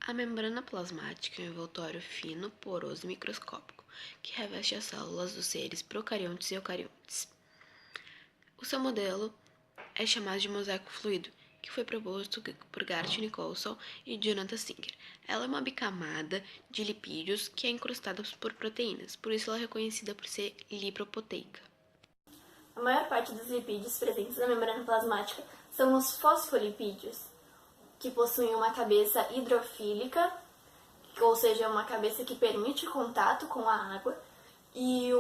A membrana plasmática é um envoltório fino, poroso e microscópico, que reveste as células dos seres procariontes e eucariontes. O seu modelo é chamado de mosaico fluido, que foi proposto por Garrett Nicholson e Jonathan Singer. Ela é uma bicamada de lipídios que é encrustada por proteínas, por isso ela é reconhecida por ser lipoproteica. A maior parte dos lipídios presentes na membrana plasmática são os fosfolipídios, que possuem uma cabeça hidrofílica, ou seja, uma cabeça que permite contato com a água, e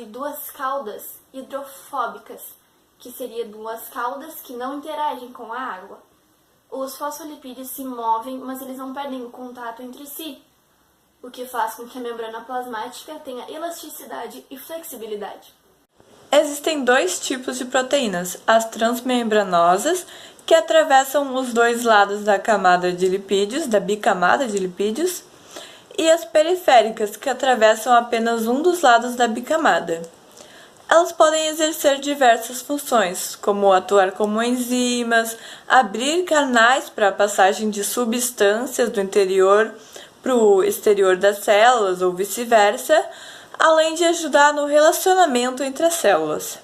duas caudas hidrofóbicas, que seriam duas caudas que não interagem com a água. Os fosfolipídios se movem, mas eles não perdem o contato entre si, o que faz com que a membrana plasmática tenha elasticidade e flexibilidade. Existem dois tipos de proteínas, as transmembranosas, que atravessam os dois lados da camada de lipídios, da bicamada de lipídios, e as periféricas, que atravessam apenas um dos lados da bicamada. Elas podem exercer diversas funções, como atuar como enzimas, abrir canais para a passagem de substâncias do interior para o exterior das células ou vice-versa, além de ajudar no relacionamento entre as células.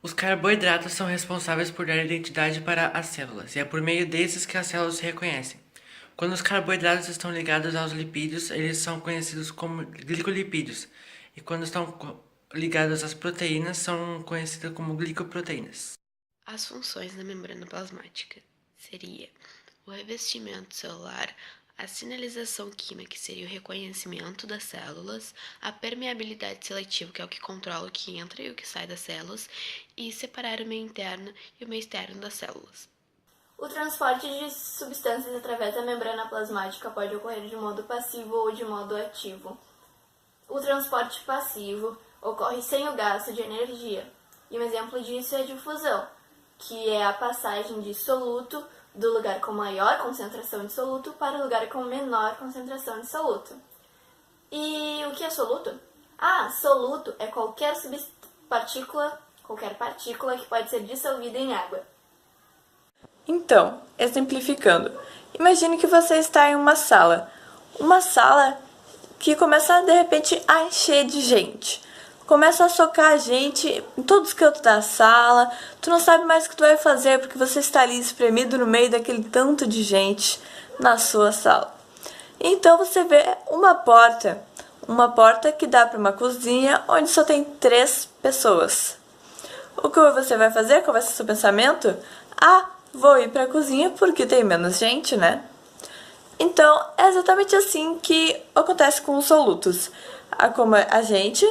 Os carboidratos são responsáveis por dar identidade para as células, e é por meio desses que as células se reconhecem. Quando os carboidratos estão ligados aos lipídios, eles são conhecidos como glicolipídios, e quando estão ligados às proteínas, são conhecidas como glicoproteínas. As funções da membrana plasmática seria o revestimento celular, a sinalização química, que seria o reconhecimento das células, a permeabilidade seletiva, que é o que controla o que entra e o que sai das células, e separar o meio interno e o meio externo das células. O transporte de substâncias através da membrana plasmática pode ocorrer de modo passivo ou de modo ativo. O transporte passivo ocorre sem o gasto de energia, e um exemplo disso é a difusão, que é a passagem de soluto do lugar com maior concentração de soluto para o lugar com menor concentração de soluto. E o que é soluto? Soluto é qualquer partícula que pode ser dissolvida em água. Então, exemplificando, imagine que você está em uma sala que começa de repente a encher de gente. Começa a socar gente em todos os cantos da sala, tu não sabe mais o que tu vai fazer porque você está ali espremido no meio daquele tanto de gente na sua sala. Então você vê uma porta que dá para uma cozinha onde só tem 3 pessoas. O que você vai fazer? Qual vai ser o seu pensamento? Vou ir para a cozinha porque tem menos gente, né? Então, é exatamente assim que acontece com os solutos. Como a gente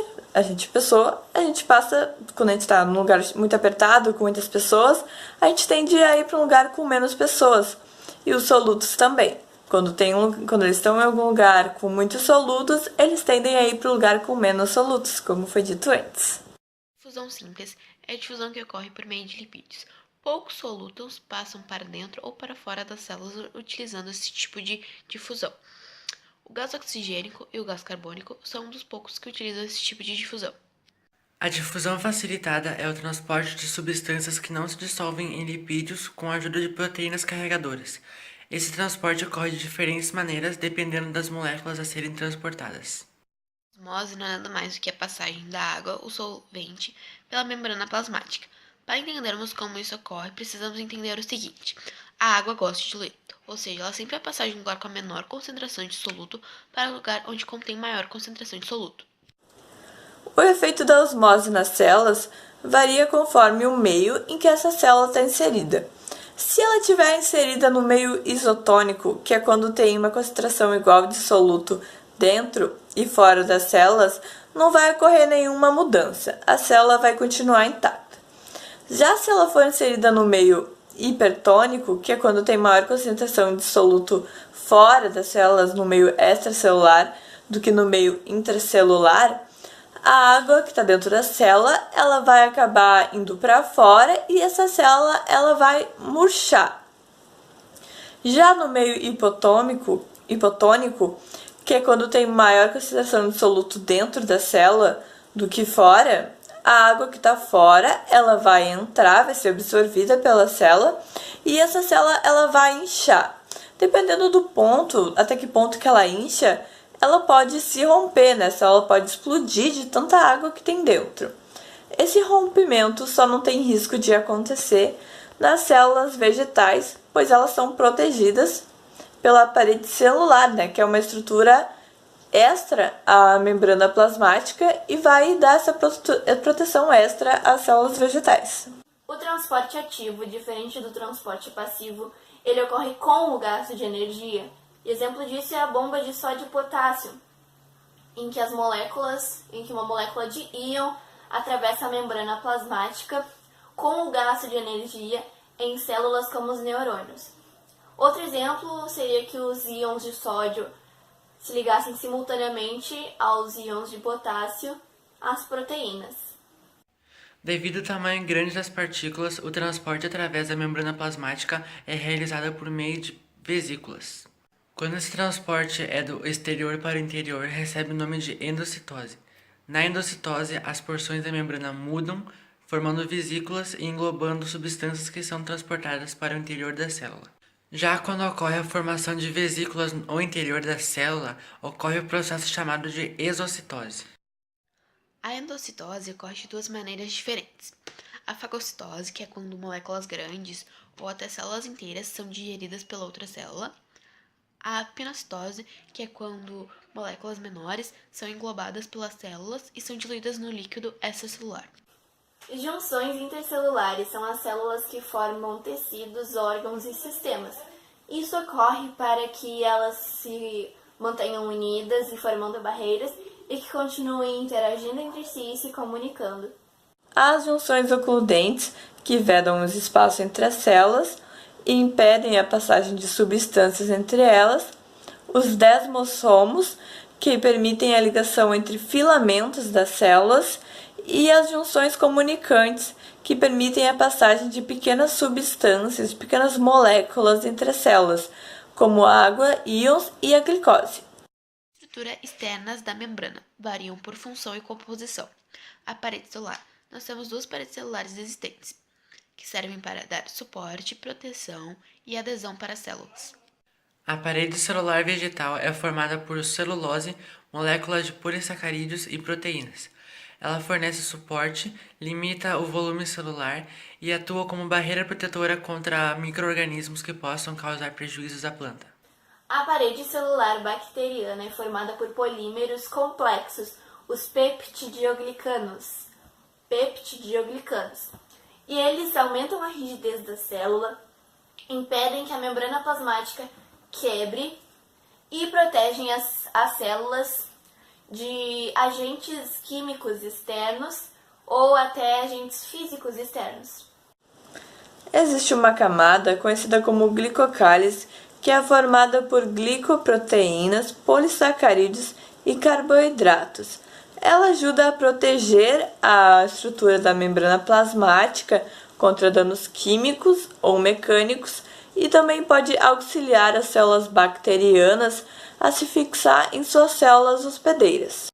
pessoa, a gente passa, quando a gente está num lugar muito apertado, com muitas pessoas, a gente tende a ir para um lugar com menos pessoas. E os solutos também. Quando eles estão em algum lugar com muitos solutos, eles tendem a ir para um lugar com menos solutos, como foi dito antes. Fusão simples é a difusão que ocorre por meio de lipídios. Poucos solutos passam para dentro ou para fora das células utilizando esse tipo de difusão. O gás oxigênico e o gás carbônico são um dos poucos que utilizam esse tipo de difusão. A difusão facilitada é o transporte de substâncias que não se dissolvem em lipídios com a ajuda de proteínas carregadoras. Esse transporte ocorre de diferentes maneiras dependendo das moléculas a serem transportadas. A osmose não é nada mais do que a passagem da água, o solvente, pela membrana plasmática. Para entendermos como isso ocorre, precisamos entender o seguinte: a água gosta de diluento, ou seja, ela sempre vai passar de um lugar com a menor concentração de soluto para um lugar onde contém maior concentração de soluto. O efeito da osmose nas células varia conforme o meio em que essa célula está inserida. Se ela estiver inserida no meio isotônico, que é quando tem uma concentração igual de soluto dentro e fora das células, não vai ocorrer nenhuma mudança, a célula vai continuar intacta. Já se ela for inserida no meio hipertônico, que é quando tem maior concentração de soluto fora das células, no meio extracelular, do que no meio intracelular, a água que está dentro da célula, ela vai acabar indo para fora e essa célula ela vai murchar. Já no meio hipotônico, que é quando tem maior concentração de soluto dentro da célula do que fora, a água que está fora, ela vai entrar, vai ser absorvida pela célula e essa célula ela vai inchar. Dependendo do ponto, até que ponto que ela incha, ela pode se romper, né? A célula pode explodir de tanta água que tem dentro. Esse rompimento só não tem risco de acontecer nas células vegetais, pois elas são protegidas pela parede celular, né? Que é uma estrutura extra à membrana plasmática e vai dar essa proteção extra às células vegetais. O transporte ativo, diferente do transporte passivo, ele ocorre com o gasto de energia. Exemplo disso é a bomba de sódio e potássio, em que uma molécula de íon atravessa a membrana plasmática com o gasto de energia em células como os neurônios. Outro exemplo seria que os íons de sódio se ligassem simultaneamente aos íons de potássio às proteínas. Devido ao tamanho grande das partículas, o transporte através da membrana plasmática é realizado por meio de vesículas. Quando esse transporte é do exterior para o interior, recebe o nome de endocitose. Na endocitose, as porções da membrana mudam, formando vesículas e englobando substâncias que são transportadas para o interior da célula. Já quando ocorre a formação de vesículas no interior da célula, ocorre o processo chamado de exocitose. A endocitose ocorre de duas maneiras diferentes. A fagocitose, que é quando moléculas grandes ou até células inteiras são digeridas pela outra célula. A pinocitose, que é quando moléculas menores são englobadas pelas células e são diluídas no líquido extracelular. Junções intercelulares são as células que formam tecidos, órgãos e sistemas. Isso ocorre para que elas se mantenham unidas e formando barreiras e que continuem interagindo entre si e se comunicando. As junções ocludentes, que vedam os espaços entre as células e impedem a passagem de substâncias entre elas, os desmossomos, que permitem a ligação entre filamentos das células, e as junções comunicantes, que permitem a passagem de pequenas substâncias, pequenas moléculas entre as células, como a água, íons e a glicose. Estruturas externas da membrana variam por função e composição. A parede celular. Nós temos duas paredes celulares existentes, que servem para dar suporte, proteção e adesão para as células. A parede celular vegetal é formada por celulose, moléculas de polissacarídeos e proteínas. Ela fornece suporte, limita o volume celular e atua como barreira protetora contra micro-organismos que possam causar prejuízos à planta. A parede celular bacteriana é formada por polímeros complexos, os peptidoglicanos. E eles aumentam a rigidez da célula, impedem que a membrana plasmática quebre e protegem as células de agentes químicos externos ou até agentes físicos externos. Existe uma camada conhecida como glicocálise, que é formada por glicoproteínas, polissacarídeos e carboidratos. Ela ajuda a proteger a estrutura da membrana plasmática contra danos químicos ou mecânicos e também pode auxiliar as células bacterianas a se fixar em suas células hospedeiras.